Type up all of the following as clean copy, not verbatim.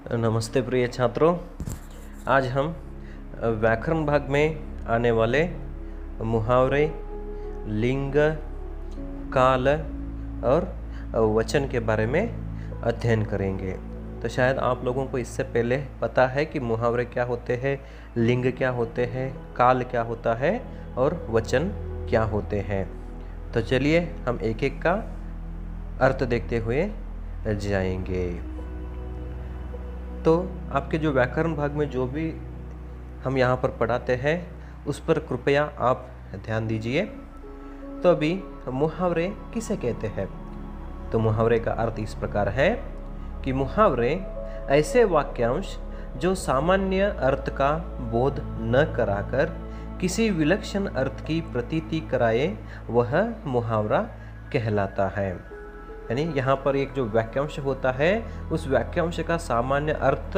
नमस्ते प्रिय छात्रों, आज हम व्याकरण भाग में आने वाले मुहावरे, लिंग, काल और वचन के बारे में अध्ययन करेंगे। तो शायद आप लोगों को इससे पहले पता है कि मुहावरे क्या होते हैं, लिंग क्या होते हैं, काल क्या होता है और वचन क्या होते हैं। तो चलिए हम एक एक का अर्थ देखते हुए जाएंगे। तो आपके जो व्याकरण भाग में जो भी हम यहाँ पर पढ़ाते हैं उस पर कृपया आप ध्यान दीजिए। तो अभी मुहावरे किसे कहते हैं? तो मुहावरे का अर्थ इस प्रकार है कि मुहावरे ऐसे वाक्यांश जो सामान्य अर्थ का बोध न कराकर किसी विलक्षण अर्थ की प्रतीति कराए वह मुहावरा कहलाता है। यानी यहाँ पर एक जो वाक्यांश होता है उस वाक्यांश का सामान्य अर्थ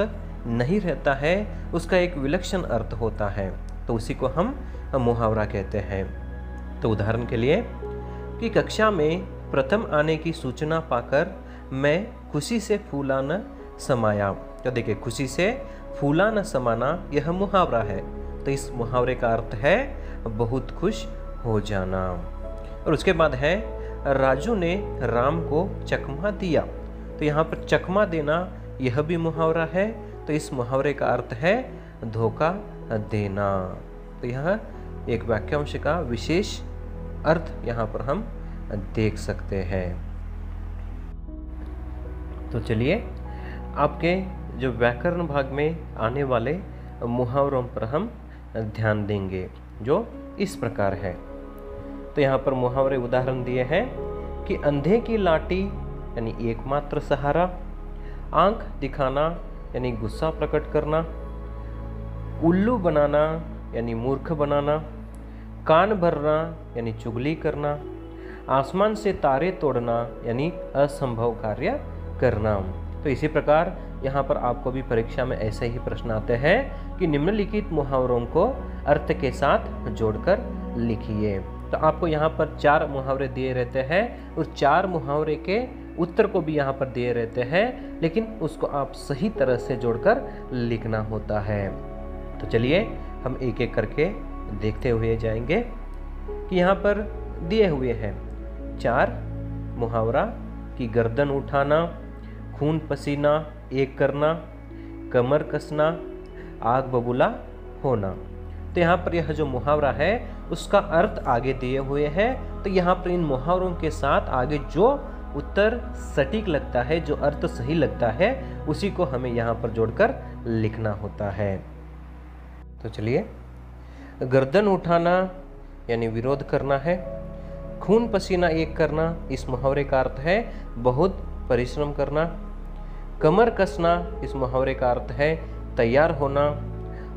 नहीं रहता है, उसका एक विलक्षण अर्थ होता है, तो उसी को हम मुहावरा कहते हैं। तो उदाहरण के लिए कि कक्षा में प्रथम आने की सूचना पाकर मैं खुशी से फूला न समाया। तो देखिए, खुशी से फूला न समाना यह मुहावरा है। तो इस मुहावरे का अर्थ है बहुत खुश हो जाना। और उसके बाद है राजू ने राम को चकमा दिया। तो यहाँ पर चकमा देना यह भी मुहावरा है। तो इस मुहावरे का अर्थ है धोखा देना। तो यह एक वाक्यांश का विशेष अर्थ यहाँ पर हम देख सकते हैं। तो चलिए आपके जो व्याकरण भाग में आने वाले मुहावरों पर हम ध्यान देंगे, जो इस प्रकार है। तो यहाँ पर मुहावरे उदाहरण दिए हैं कि अंधे की लाठी यानी एकमात्र सहारा, आंख दिखाना यानी गुस्सा प्रकट करना, उल्लू बनाना यानी मूर्ख बनाना, कान भरना यानी चुगली करना, आसमान से तारे तोड़ना यानी असंभव कार्य करना। तो इसी प्रकार यहाँ पर आपको भी परीक्षा में ऐसे ही प्रश्न आते हैं कि निम्नलिखित मुहावरों को अर्थ के साथ जोड़कर लिखिए। तो आपको यहाँ पर 4 मुहावरे दिए रहते हैं और 4 मुहावरे के उत्तर को भी यहाँ पर दिए रहते हैं, लेकिन उसको आप सही तरह से जोड़कर लिखना होता है। तो चलिए हम एक एक करके देखते हुए जाएंगे कि यहाँ पर दिए हुए हैं 4 मुहावरा कि गर्दन उठाना, खून पसीना एक करना, कमर कसना, आग बबूला होना। तो यहाँ पर यह जो मुहावरा है उसका अर्थ आगे दिए हुए हैं। तो यहाँ पर इन मुहावरों के साथ आगे जो उत्तर सटीक लगता है, जो अर्थ सही लगता है, उसी को हमें यहाँ पर जोड़कर लिखना होता है। तो चलिए, गर्दन उठाना यानी विरोध करना है, खून पसीना एक करना इस मुहावरे का अर्थ है बहुत परिश्रम करना, कमर कसना इस मुहावरे का अर्थ है तैयार होना,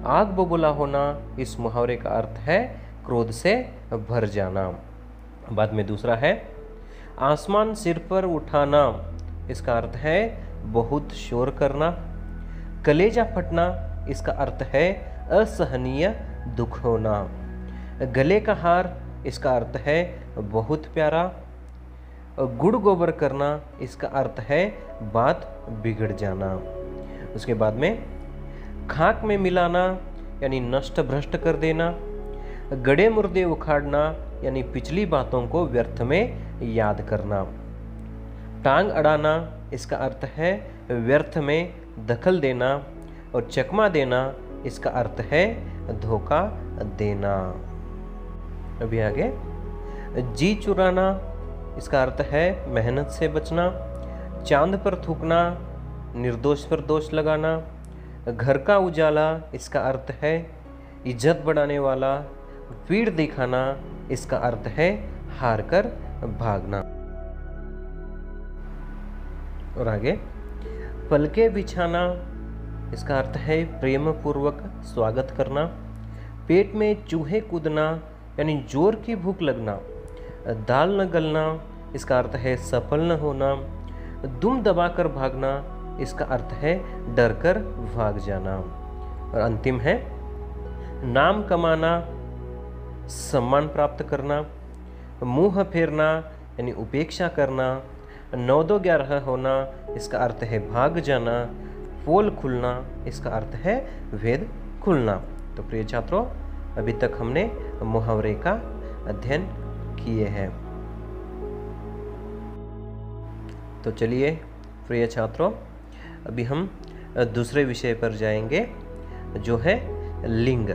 आग बबूला होना इस मुहावरे का अर्थ है क्रोध से भर जाना। बाद में दूसरा है आसमान सिर पर उठाना, इसका अर्थ है बहुत शोर करना, कलेजा फटना इसका अर्थ है असहनीय दुख होना, गले का हार इसका अर्थ है बहुत प्यारा, गुड़ गोबर करना इसका अर्थ है बात बिगड़ जाना। उसके बाद में खाक में मिलाना यानी नष्ट भ्रष्ट कर देना, गड़े मुर्दे उखाड़ना यानी पिछली बातों को व्यर्थ में याद करना, टांग अड़ाना इसका अर्थ है व्यर्थ में दखल देना, और चकमा देना इसका अर्थ है धोखा देना। अभी आगे जी चुराना इसका अर्थ है मेहनत से बचना, चांद पर थूकना निर्दोष पर दोष लगाना, घर का उजाला इसका अर्थ है इज्जत बढ़ाने वाला, पीड़ दिखाना इसका अर्थ है हार कर भागना। और आगे पलके बिछाना इसका अर्थ है प्रेम पूर्वक स्वागत करना, पेट में चूहे कूदना यानी जोर की भूख लगना, दाल न गलना इसका अर्थ है सफल न होना, दुम दबाकर भागना इसका अर्थ है डर कर भाग जाना। और अंतिम है नाम कमाना, सम्मान प्राप्त करना, मुंह फेरना यानी उपेक्षा करना, 9-2-11 होना इसका अर्थ है भाग जाना, पोल खुलना, इसका अर्थ है भेद खुलना। तो प्रिय छात्रों, अभी तक हमने मुहावरे का अध्ययन किए हैं। तो चलिए प्रिय छात्रों, अभी हम दूसरे विषय पर जाएंगे, जो है लिंग।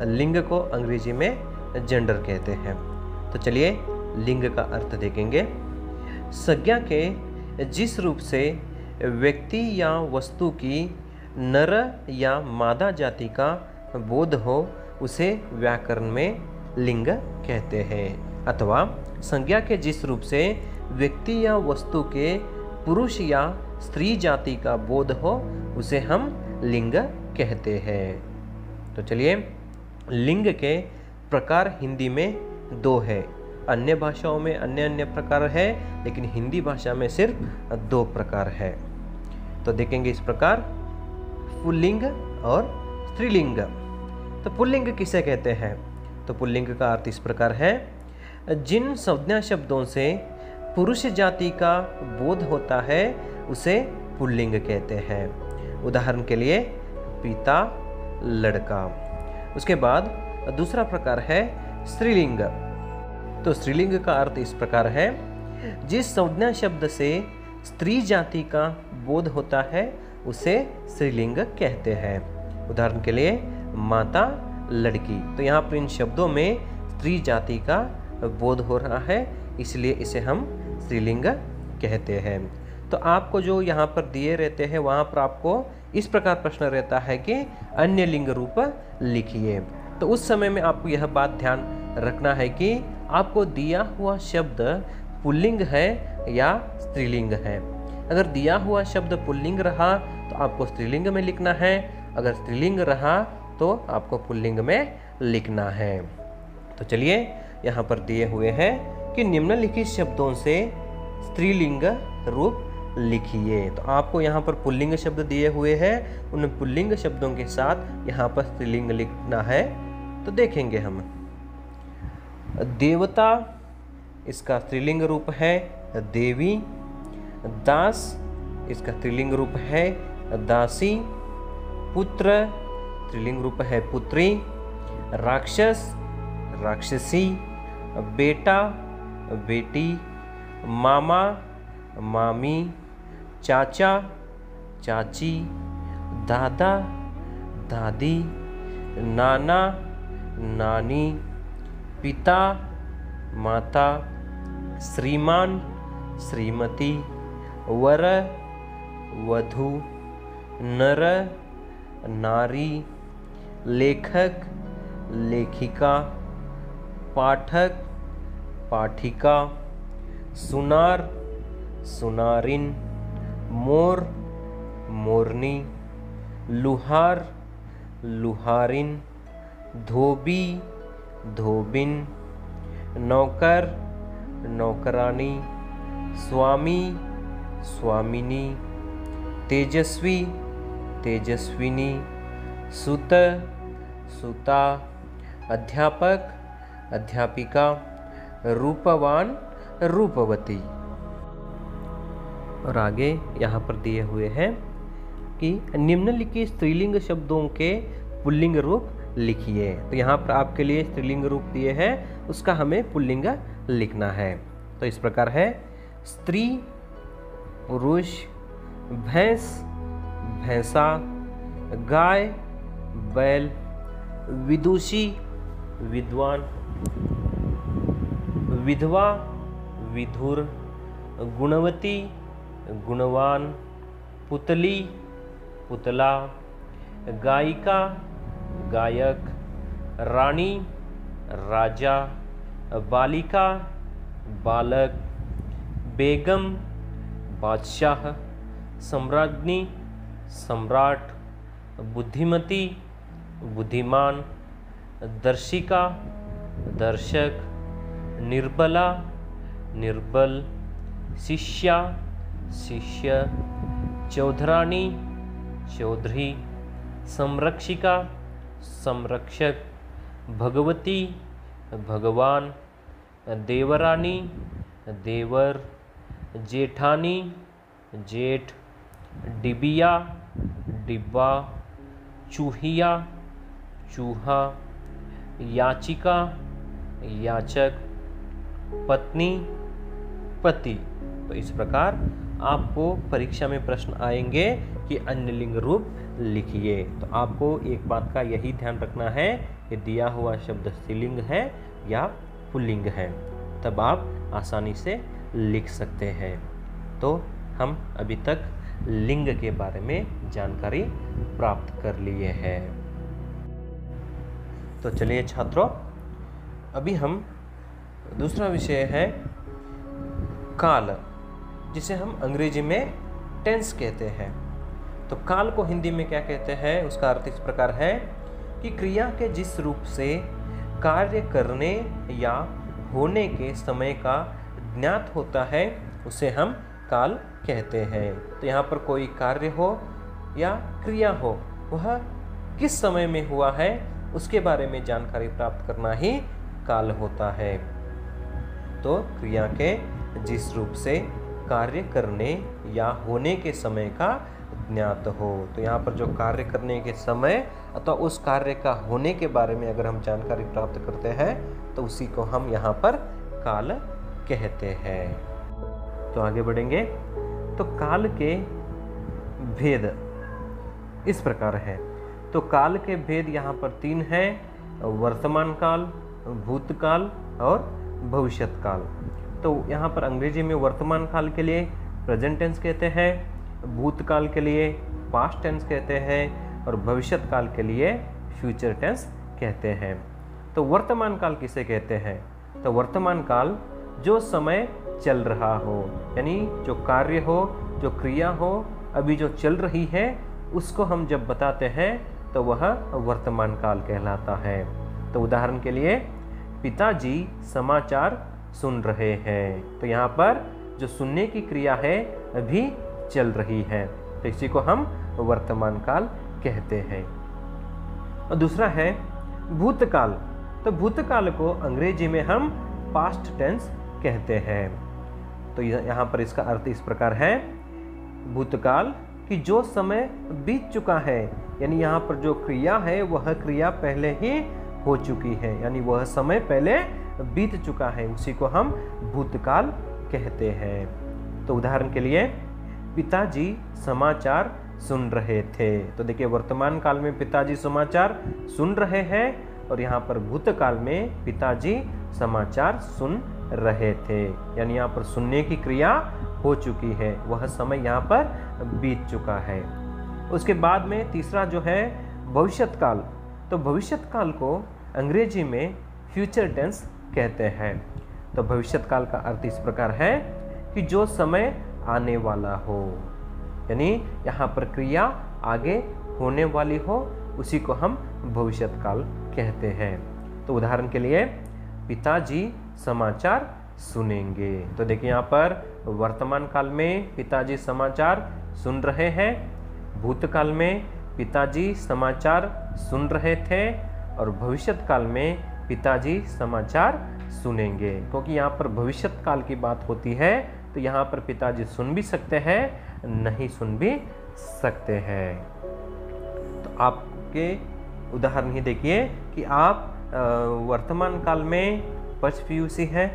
लिंग को अंग्रेजी में जेंडर कहते हैं। तो चलिए लिंग का अर्थ देखेंगे। संज्ञा के जिस रूप से व्यक्ति या वस्तु की नर या मादा जाति का बोध हो, उसे व्याकरण में लिंग कहते हैं। अथवा संज्ञा के जिस रूप से व्यक्ति या वस्तु के पुरुष या स्त्री जाति का बोध हो, उसे हम लिंग कहते हैं। तो चलिए, लिंग के प्रकार हिंदी में 2 है। अन्य भाषाओं में अन्य अन्य प्रकार है, लेकिन हिंदी भाषा में सिर्फ 2 प्रकार है। तो देखेंगे इस प्रकार, पुल्लिंग और स्त्रीलिंग। तो पुल्लिंग किसे कहते हैं? तो पुल्लिंग का अर्थ इस प्रकार है, जिन संज्ञा शब्दों से पुरुष जाति का बोध होता है, उसे पुल्लिंग कहते हैं। उदाहरण के लिए पिता, लड़का। उसके बाद दूसरा प्रकार है स्त्रीलिंग। तो स्त्रीलिंग का अर्थ इस प्रकार है, जिस संज्ञा शब्द से स्त्री जाति का बोध होता है, उसे स्त्रीलिंग कहते हैं। उदाहरण के लिए माता, लड़की। तो यहाँ पर इन शब्दों में स्त्री जाति का बोध हो रहा है, इसलिए इसे हम स्त्रीलिंग कहते हैं। तो आपको जो यहाँ पर दिए रहते हैं, वहाँ पर आपको इस प्रकार प्रश्न रहता है कि अन्य लिंग रूप लिखिए। तो उस समय में आपको यह बात ध्यान रखना है कि आपको दिया हुआ शब्द पुल्लिंग है या स्त्रीलिंग है। अगर दिया हुआ शब्द पुल्लिंग रहा तो आपको स्त्रीलिंग में लिखना है, अगर स्त्रीलिंग रहा तो आपको पुल्लिंग में लिखना है। तो चलिए, यहाँ पर दिए हुए हैं कि निम्नलिखित शब्दों से स्त्रीलिंग रूप लिखिए। तो आपको यहाँ पर पुल्लिंग शब्द दिए हुए हैं, उन पुल्लिंग शब्दों के साथ यहाँ पर स्त्रीलिंग लिखना है। तो देखेंगे हम, देवता, इसका स्त्रीलिंग रूप है देवी। दास, इसका स्त्रीलिंग रूप है दासी। पुत्र, स्त्रीलिंग रूप है पुत्री। राक्षस, राक्षसी। बेटा, बेटी। मामा, मामी। चाचा, चाची। दादा, दादी। नाना, नानी। पिता, माता। श्रीमान, श्रीमती। वर, वधू। नर, नारी। लेखक, लेखिका। पाठक, पाठिका। सुनार, सुनारिन। मोर, मोरनी। लुहार, लुहारिन। धोबी, धोबिन। नौकर, नौकरानी। स्वामी, स्वामिनी। तेजस्वी, तेजस्विनी। सुत, सुता। अध्यापक, अध्यापिका। रूपवान, रूपवती। और आगे यहाँ पर दिए हुए हैं कि निम्नलिखित स्त्रीलिंग शब्दों के पुल्लिंग रूप लिखिए। तो यहाँ पर आपके लिए स्त्रीलिंग रूप दिए हैं, उसका हमें पुल्लिंग लिखना है। तो इस प्रकार है, स्त्री, पुरुष। भैंस, भैंसा। गाय, बैल। विदुषी, विद्वान। विधवा, विधुर। गुणवती, गुणवान। पुतली, पुतला। गायिका, गायक। रानी, राजा। बालिका, बालक। बेगम, बादशाह। सम्राज्ञी, सम्राट। बुद्धिमती, बुद्धिमान। दर्शिका, दर्शक। निर्बला, निर्बल। शिष्या, शिष्य। चौधरानी, चौधरी। संरक्षिका, संरक्षक। भगवती, भगवान। देवरानी, देवर। जेठानी, जेठ। डिबिया, डिब्बा, चूहिया, चूहा, याचिका, याचक, पत्नी, पति। तो इस प्रकार आपको परीक्षा में प्रश्न आएंगे कि अन्य लिंग रूप लिखिए। तो आपको एक बात का यही ध्यान रखना है कि दिया हुआ शब्द स्त्रीलिंग है या पुल्लिंग है, तब आप आसानी से लिख सकते हैं। तो हम अभी तक लिंग के बारे में जानकारी प्राप्त कर लिए हैं। तो चलिए छात्रों, अभी हम दूसरा विषय है काल, जिसे हम अंग्रेजी में टेंस कहते हैं। तो काल को हिंदी में क्या कहते हैं, उसका अर्थ इस प्रकार है कि क्रिया के जिस रूप से कार्य करने या होने के समय का ज्ञात होता है उसे हम काल कहते हैं। तो यहाँ पर कोई कार्य हो या क्रिया हो, वह किस समय में हुआ है उसके बारे में जानकारी प्राप्त करना ही काल होता है। तो क्रिया के जिस रूप से कार्य करने या होने के समय का ज्ञात हो। तो यहाँ पर जो कार्य करने के समय अथवा उस कार्य का होने के बारे में अगर हम जानकारी प्राप्त करते हैं तो उसी को हम यहाँ पर काल कहते हैं। तो आगे बढ़ेंगे। तो काल के भेद इस प्रकार है। तो काल के भेद यहाँ पर 3 हैं, वर्तमान काल, भूतकाल और भविष्यत काल। तो यहाँ पर अंग्रेजी में वर्तमान काल के लिए प्रेजेंट टेंस कहते हैं, भूतकाल के लिए पास्ट टेंस कहते हैं और भविष्यत काल के लिए फ्यूचर टेंस कहते हैं। तो वर्तमान काल किसे कहते हैं? तो वर्तमान काल जो समय चल रहा हो, यानी जो कार्य हो, जो क्रिया हो, अभी जो चल रही है, उसको हम जब बताते हैं तो वह वर्तमान काल कहलाता है। तो उदाहरण के लिए पिताजी समाचार सुन रहे हैं। तो यहाँ पर जो सुनने की क्रिया है अभी चल रही है, तो इसी को हम वर्तमान काल कहते हैं। और दूसरा है भूतकाल। तो भूतकाल को अंग्रेजी में हम पास्ट टेंस कहते हैं। तो यहाँ पर इसका अर्थ इस प्रकार है, भूतकाल कि जो समय बीत चुका है, यानी यहाँ पर जो क्रिया है वह क्रिया पहले ही हो चुकी है, यानी वह समय पहले बीत चुका है, उसी को हम भूतकाल कहते हैं। तो उदाहरण के लिए पिताजी समाचार सुन रहे थे। तो देखिए वर्तमान काल में पिताजी समाचार सुन रहे हैं और यहाँ पर भूतकाल में पिताजी समाचार सुन रहे थे, यानी यहाँ पर सुनने की क्रिया हो चुकी है, वह समय यहाँ पर बीत चुका है। उसके बाद में तीसरा जो है भविष्यत काल। तो भविष्यत काल को अंग्रेजी में फ्यूचर टेंस कहते हैं। तो भविष्यत काल का अर्थ इस प्रकार है कि जो समय आने वाला हो, यानी यहाँ पर क्रिया आगे होने वाली हो, उसी को हम भविष्यत काल कहते हैं। तो उदाहरण के लिए पिताजी समाचार सुनेंगे। तो देखिए यहाँ पर वर्तमान काल में पिताजी समाचार सुन रहे हैं, भूतकाल में पिताजी समाचार सुन रहे थे और भविष्यत काल में पिताजी समाचार सुनेंगे। क्योंकि यहाँ पर भविष्यत काल की बात होती है तो यहाँ पर पिताजी सुन भी सकते हैं, नहीं सुन भी सकते हैं। तो आपके उदाहरण ही देखिए कि आप वर्तमान काल में फर्स्ट पीयूसी हैं,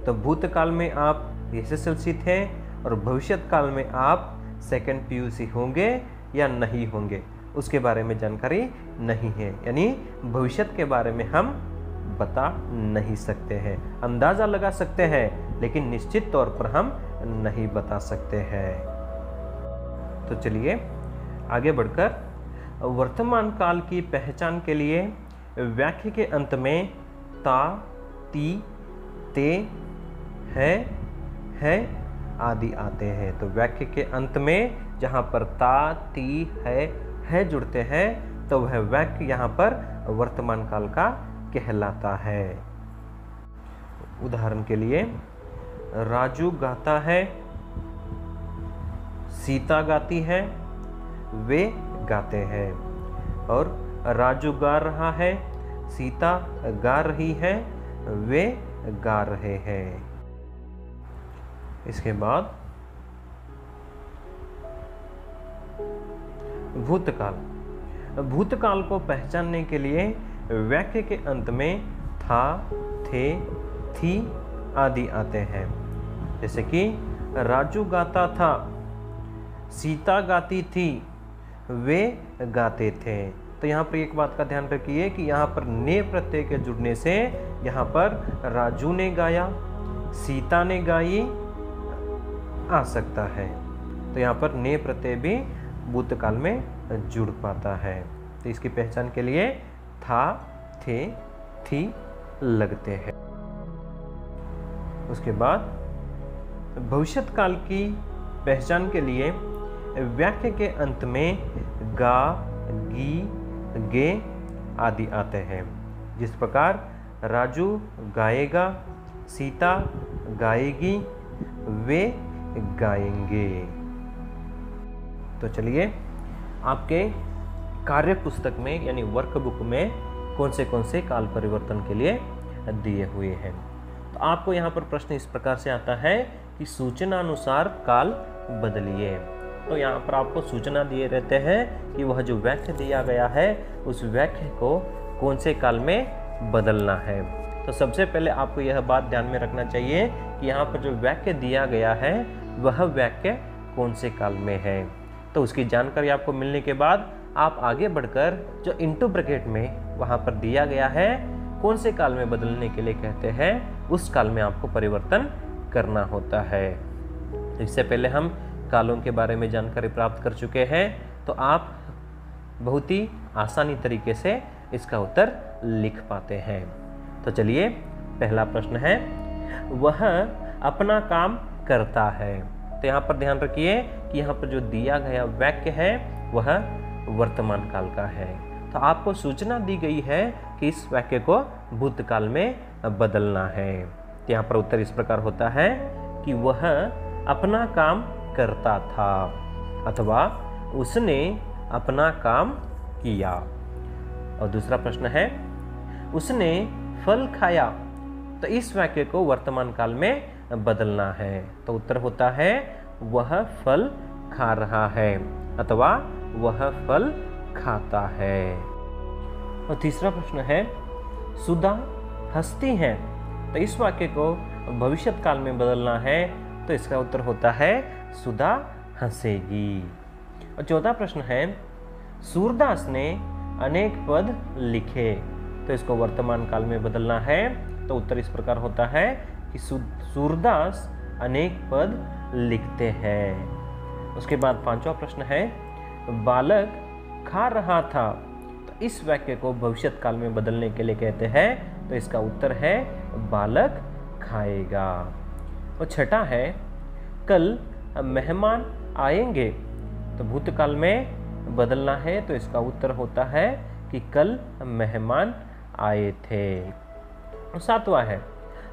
तो भूतकाल में आप एसएसएलसी थे और भविष्यत काल में आप सेकंड पीयूसी होंगे या नहीं होंगे, उसके बारे में जानकारी नहीं है। यानी भविष्यत के बारे में हम बता नहीं सकते हैं, अंदाज़ा लगा सकते हैं, लेकिन निश्चित तौर पर हम नहीं बता सकते हैं। तो चलिए आगे बढ़कर वर्तमान काल की पहचान के लिए वाक्य के अंत में ता, ती, ते, है आदि आते हैं। तो वाक्य के अंत में जहाँ पर ता, ती, है जुड़ते हैं तो वह वाक्य यहाँ पर वर्तमान काल का कहलाता है। उदाहरण के लिए राजू गाता है, सीता गाती है, वे गाते हैं। और राजू गा रहा है, सीता गा रही है, वे गा रहे हैं। इसके बाद भूतकाल। भूतकाल को पहचानने के लिए वाक्य के अंत में था, थे, थी आदि आते हैं। जैसे कि राजू गाता था, सीता गाती थी, वे गाते थे। तो यहाँ पर एक बात का ध्यान रखिए कि यहाँ पर ने प्रत्यय के जुड़ने से यहाँ पर राजू ने गाया, सीता ने गाई आ सकता है। तो यहाँ पर ने प्रत्यय भी भूतकाल में जुड़ पाता है। तो इसकी पहचान के लिए था, थे, थी लगते हैं। उसके बाद भविष्यत काल की पहचान के लिए वाक्य के अंत में गा, गी, गे आदि आते हैं। जिस प्रकार राजू गाएगा, सीता गाएगी, वे गाएंगे। तो चलिए आपके कार्य पुस्तक में यानी वर्कबुक में कौन से काल परिवर्तन के लिए दिए हुए हैं। तो आपको यहाँ पर प्रश्न इस प्रकार से आता है कि सूचना अनुसार काल बदलिए। तो यहाँ पर आपको सूचना दिए रहते हैं कि वह जो वाक्य दिया गया है उस वाक्य को कौन से काल में बदलना है। तो सबसे पहले आपको यह बात ध्यान में रखना चाहिए कि यहाँ पर जो वाक्य दिया गया है वह वाक्य कौन से काल में है। तो उसकी जानकारी आपको मिलने के बाद आप आगे बढ़कर जो इंटू ब्रैकेट में वहाँ पर दिया गया है कौन से काल में बदलने के लिए कहते हैं, उस काल में आपको परिवर्तन करना होता है। इससे पहले हम कालों के बारे में जानकारी प्राप्त कर चुके हैं, तो आप बहुत ही आसानी तरीके से इसका उत्तर लिख पाते हैं। तो चलिए पहला प्रश्न है, वह अपना काम करता है। तो यहाँ पर ध्यान रखिए कि यहाँ पर जो दिया गया वाक्य है वह वर्तमान काल का है। तो आपको सूचना दी गई है कि इस वाक्य को भूतकाल में बदलना है। तो यहाँ पर उत्तर इस प्रकार होता है कि वह अपना काम करता था अथवा उसने अपना काम किया। और दूसरा प्रश्न है, उसने फल खाया। तो इस वाक्य को वर्तमान काल में बदलना है। तो उत्तर होता है वह फल खा रहा है अथवा वह फल खाता है। और तीसरा प्रश्न है, सुधा हंसती है। तो इस वाक्य को भविष्यत काल में बदलना है। तो इसका उत्तर होता है सुधा हंसेगी। और चौथा प्रश्न है, सूरदास ने अनेक पद लिखे। तो इसको वर्तमान काल में बदलना है। तो उत्तर इस प्रकार होता है कि सूरदास अनेक पद लिखते हैं। उसके बाद पांचवा प्रश्न है, बालक खा रहा था। तो इस वाक्य को भविष्यत काल में बदलने के लिए कहते हैं। तो इसका उत्तर है बालक खाएगा। और छठा है, कल मेहमान आएंगे। तो भूतकाल में बदलना है। तो इसका उत्तर होता है कि कल मेहमान आए थे। और सातवां है,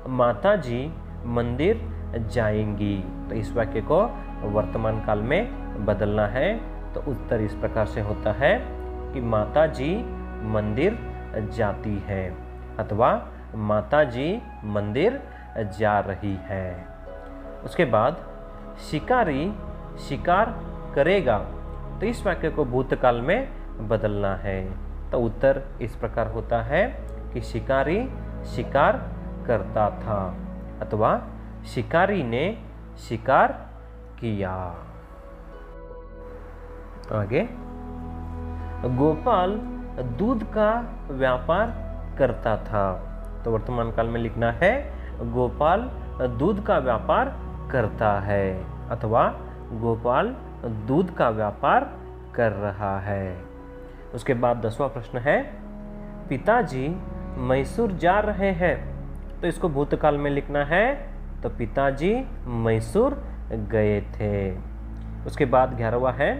माता जी मंदिर जाएंगी। तो इस वाक्य को वर्तमान काल में बदलना है। तो उत्तर इस प्रकार से होता है कि माता जी मंदिर जाती है अथवा माता जी मंदिर जा रही है। उसके बाद शिकारी शिकार करेगा। तो इस वाक्य को भूतकाल में बदलना है। तो उत्तर इस प्रकार होता है कि शिकारी शिकार करता था अथवा शिकारी ने शिकार किया। आगे, गोपाल दूध का व्यापार करता था। तो वर्तमान काल में लिखना है गोपाल दूध का व्यापार करता है अथवा गोपाल दूध का व्यापार कर रहा है। उसके बाद 10वां प्रश्न है, पिताजी मैसूर जा रहे हैं। तो इसको भूतकाल में लिखना है। तो पिताजी मैसूर गए थे। उसके बाद 11वां है,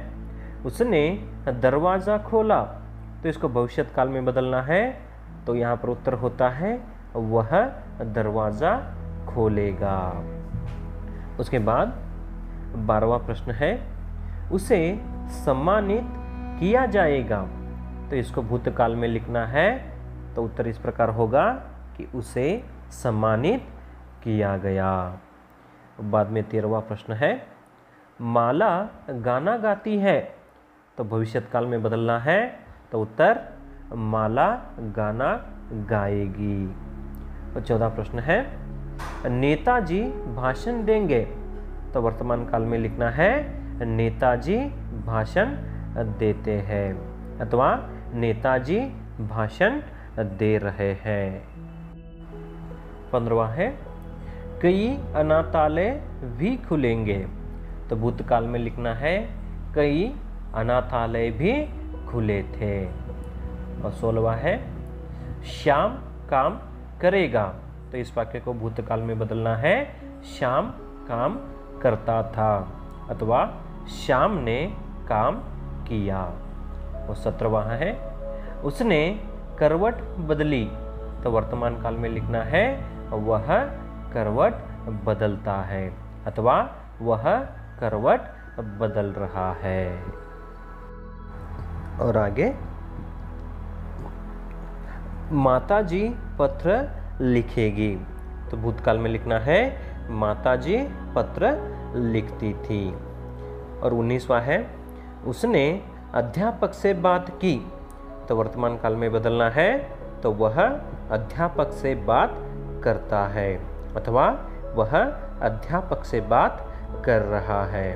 उसने दरवाज़ा खोला। तो इसको भविष्यत काल में बदलना है। तो यहाँ पर उत्तर होता है वह दरवाज़ा खोलेगा। उसके बाद 12वां प्रश्न है, उसे सम्मानित किया जाएगा। तो इसको भूतकाल में लिखना है। तो उत्तर इस प्रकार होगा कि उसे सम्मानित किया गया। बाद में 13वां प्रश्न है, माला गाना गाती है। तो भविष्यत काल में बदलना है तो उत्तर माला गाना गाएगी। और 14 प्रश्न है, नेताजी भाषण देंगे, तो वर्तमान काल में लिखना है नेताजी भाषण देते हैं अथवा नेताजी भाषण दे रहे हैं। 15वां है, कई अनाथालय भी खुलेंगे, तो भूतकाल में लिखना है कई अनाथालय भी खुले थे। और 16वां है, श्याम काम करेगा, तो इस वाक्य को भूतकाल में बदलना है श्याम काम करता था अथवा श्याम ने काम किया। और 17वां है, उसने करवट बदली, तो वर्तमान काल में लिखना है वह करवट बदलता है अथवा वह करवट बदल रहा है। और आगे, माताजी पत्र लिखेगी, तो भूतकाल में लिखना है माताजी पत्र लिखती थी। और 19वां है, उसने अध्यापक से बात की, तो वर्तमान काल में बदलना है तो वह अध्यापक से बात करता है अथवा वह अध्यापक से बात कर रहा है।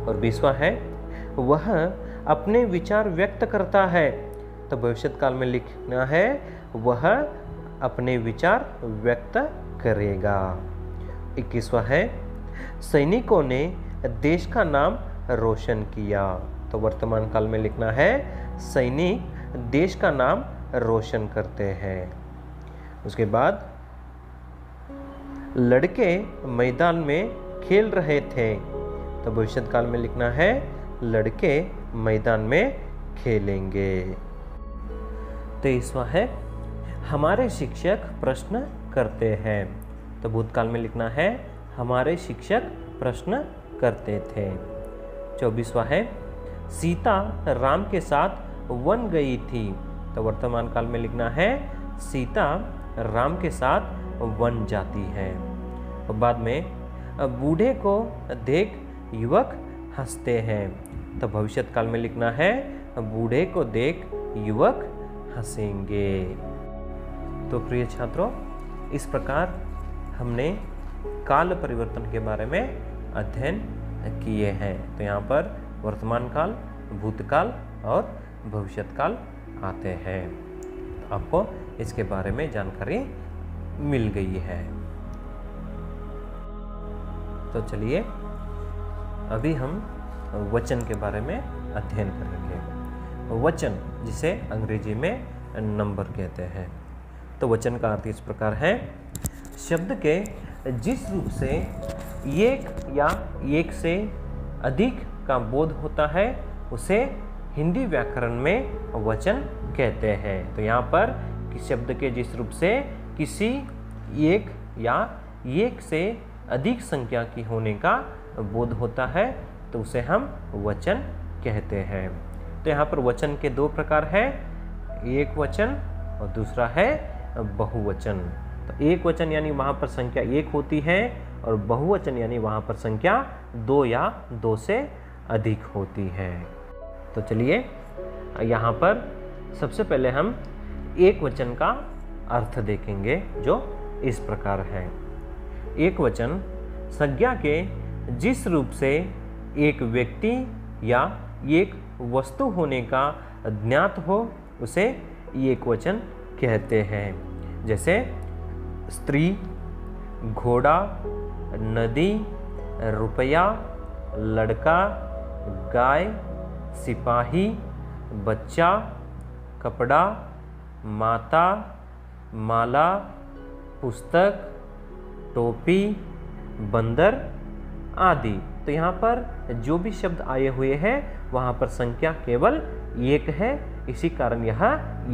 और 20वां है, वह अपने विचार व्यक्त करता है, तो भविष्यत काल में लिखना है वह अपने विचार व्यक्त करेगा। 21वां है, सैनिकों ने देश का नाम रोशन किया, तो वर्तमान काल में लिखना है सैनिक देश का नाम रोशन करते हैं। उसके बाद, लड़के मैदान में खेल रहे थे, तो भविष्यत काल में लिखना है लड़के मैदान में खेलेंगे। 23वां है, हमारे शिक्षक प्रश्न करते हैं, तो भूतकाल में लिखना है हमारे शिक्षक प्रश्न करते थे। 24वां है, सीता राम के साथ वन गई थी, तो वर्तमान काल में लिखना है सीता राम के साथ वन जाती है। और बाद में, बूढ़े को देख युवक हंसते हैं, तो भविष्यत काल में लिखना है बूढ़े को देख युवक हंसेंगे। तो प्रिय छात्रों, इस प्रकार हमने काल परिवर्तन के बारे में अध्ययन किए हैं। तो यहाँ पर वर्तमान काल, भूतकाल और भविष्यत काल आते हैं। आपको इसके बारे में जानकारी मिल गई है। तो चलिए अभी हम वचन के बारे में अध्ययन करेंगे। वचन, जिसे अंग्रेजी में नंबर कहते हैं। तो वचन का अर्थ इस प्रकार है, शब्द के जिस रूप से एक या एक से अधिक का बोध होता है उसे हिंदी व्याकरण में वचन कहते हैं। तो यहाँ पर किसी शब्द के जिस रूप से किसी एक या एक से अधिक संख्या की होने का बोध होता है तो उसे हम वचन कहते हैं। तो यहाँ पर वचन के दो प्रकार हैं, एक वचन और दूसरा है बहुवचन। तो एक वचन यानी वहाँ पर संख्या एक होती है और बहुवचन यानी वहाँ पर संख्या दो या दो से अधिक होती है। तो चलिए यहाँ पर सबसे पहले हम एक वचन का अर्थ देखेंगे, जो इस प्रकार है। एक वचन संज्ञा के जिस रूप से एक व्यक्ति या एक वस्तु होने का ज्ञात हो उसे एक वचन कहते हैं। जैसे स्त्री, घोड़ा, नदी, रुपया, लड़का, गाय, सिपाही, बच्चा, कपड़ा, माता, माला, पुस्तक, टोपी, बंदर आदि। तो यहाँ पर जो भी शब्द आए हुए हैं वहाँ पर संख्या केवल एक है, इसी कारण यह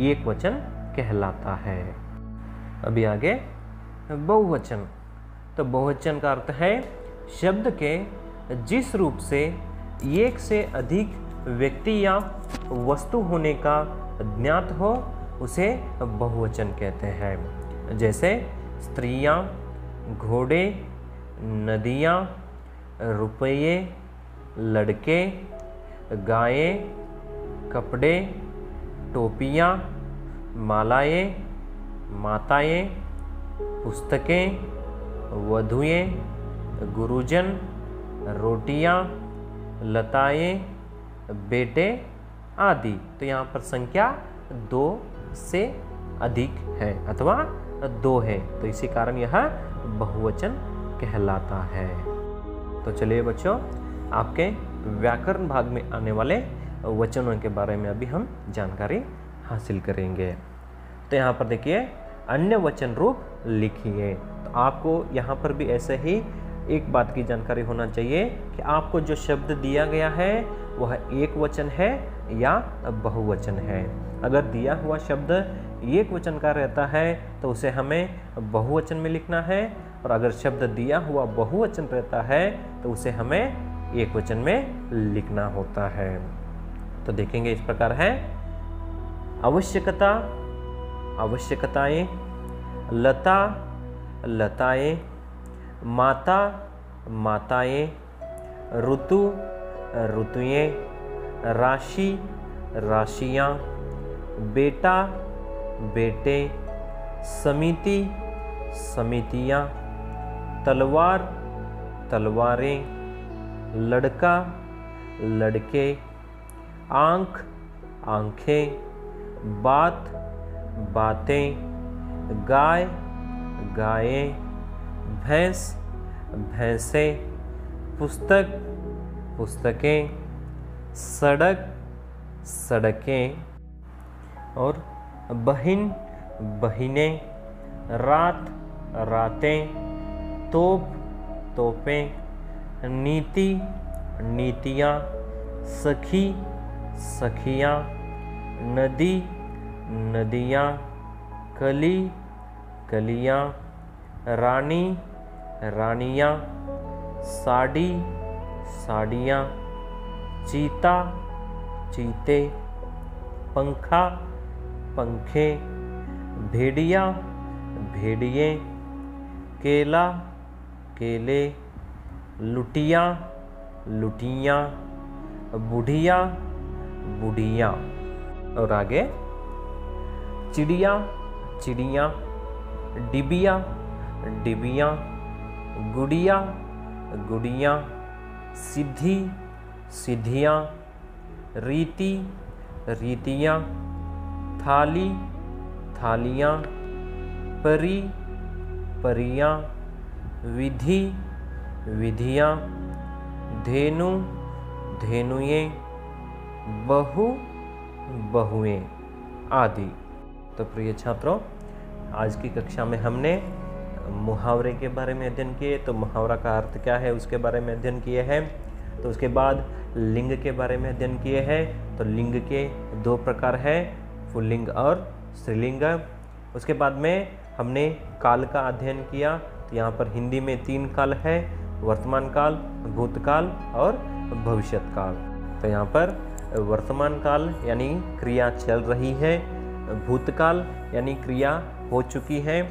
एक वचन कहलाता है। अभी आगे बहुवचन। तो बहुवचन का अर्थ है शब्द के जिस रूप से एक से अधिक व्यक्ति या वस्तु होने का ज्ञात हो उसे बहुवचन कहते हैं। जैसे स्त्रियां, घोड़े, नदियां, रुपये, लड़के, गायें, कपड़े, टोपियाँ, मालाएं, माताएं, पुस्तकें, वधुएं, गुरुजन, रोटियाँ, लताएं, बेटे आदि। तो यहाँ पर संख्या 2 से अधिक है अथवा 2 है, तो इसी कारण यह बहुवचन कहलाता है। तो चलिए बच्चों, आपके व्याकरण भाग में आने वाले वचनों के बारे में अभी हम जानकारी हासिल करेंगे। तो यहाँ पर देखिए, अन्य वचन रूप लिखिए। तो आपको यहाँ पर भी ऐसे ही एक बात की जानकारी होना चाहिए कि आपको जो शब्द दिया गया है वह एक वचन है या बहुवचन है। अगर दिया हुआ शब्द एक वचन का रहता है तो उसे हमें बहुवचन में लिखना है, और अगर शब्द दिया हुआ बहुवचन रहता है तो उसे हमें एक वचन में लिखना होता है। तो देखेंगे इस प्रकार है: आवश्यकता, आवश्यकताएं, लता, लताएं, माता, माताएं, ऋतु, ऋतुएं, राशि, राशियाँ, बेटा, बेटे, समिति, समितियाँ, तलवार, तलवारें, लड़का, लड़के, आँख, आँखें, बात, बातें, गाय, गायें, भैंस, भैंसें, पुस्तक, पुस्तकें, सड़क, सड़कें, और बहिन, बहिनें, रात, रातें, तोप, तोपें, नीति, नीतियाँ, सखी, सखियाँ, नदी, नदियाँ, कली, कलियाँ, रानी, रानियाँ, साड़ी, साड़ियाँ, चीता, चीते, पंखा, पंखे, भेड़िया, भेड़िए, केला, केले, लुटिया, लुटियाँ, बुढ़िया, बुढ़िया। और आगे चिड़िया, चिड़ियाँ, डिबिया, डिबियाँ, गुड़िया, गुड़ियाँ, सिद्धि, सिद्धियाँ, रीति, रीतियाँ, थाली, थालियाँ, परी, परियाँ, विधि, विधियाँ, धेनु, धेनुएं, बहु, बहुएं आदि। तो प्रिय छात्रों, आज की कक्षा में हमने मुहावरे के बारे में अध्ययन किए। तो मुहावरा का अर्थ क्या है उसके बारे में अध्ययन किए हैं। तो उसके बाद लिंग के बारे में अध्ययन किए हैं। तो लिंग के 2 प्रकार है, पुल्लिंग और स्त्रीलिंग। उसके बाद में हमने काल का अध्ययन किया। तो यहाँ पर हिंदी में 3 काल है, वर्तमान काल, भूतकाल और भविष्यत काल। तो यहाँ पर वर्तमान काल यानी क्रिया चल रही है, भूतकाल यानी क्रिया हो चुकी है,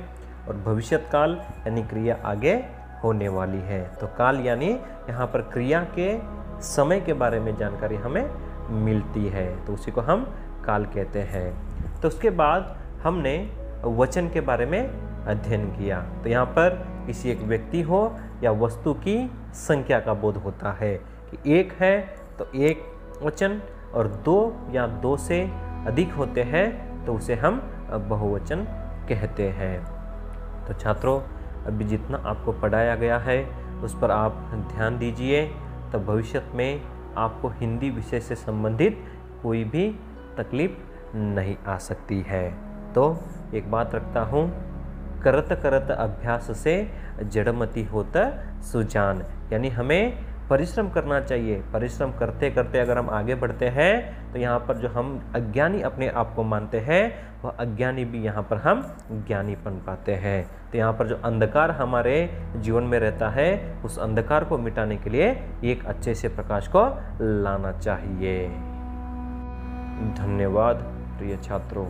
और भविष्यत काल यानी क्रिया आगे होने वाली है। तो काल यानी यहाँ पर क्रिया के समय के बारे में जानकारी हमें मिलती है, तो उसी को हम काल कहते हैं। तो उसके बाद हमने वचन के बारे में अध्ययन किया। तो यहाँ पर किसी एक व्यक्ति हो या वस्तु की संख्या का बोध होता है कि एक है तो एक वचन, और 2 या 2 से अधिक होते हैं तो उसे हम बहुवचन कहते हैं। तो छात्रों, अभी जितना आपको पढ़ाया गया है उस पर आप ध्यान दीजिए, तो भविष्य में आपको हिंदी विषय से संबंधित कोई भी तकलीफ नहीं आ सकती है। तो एक बात रखता हूँ, करत करत अभ्यास से जड़मति होता सुजान, यानी हमें परिश्रम करना चाहिए। परिश्रम करते करते अगर हम आगे बढ़ते हैं तो यहाँ पर जो हम अज्ञानी अपने आप को मानते हैं वह अज्ञानी भी यहाँ पर हम ज्ञानी बन पाते हैं। तो यहाँ पर जो अंधकार हमारे जीवन में रहता है उस अंधकार को मिटाने के लिए एक अच्छे से प्रकाश को लाना चाहिए। धन्यवाद प्रिय छात्रों।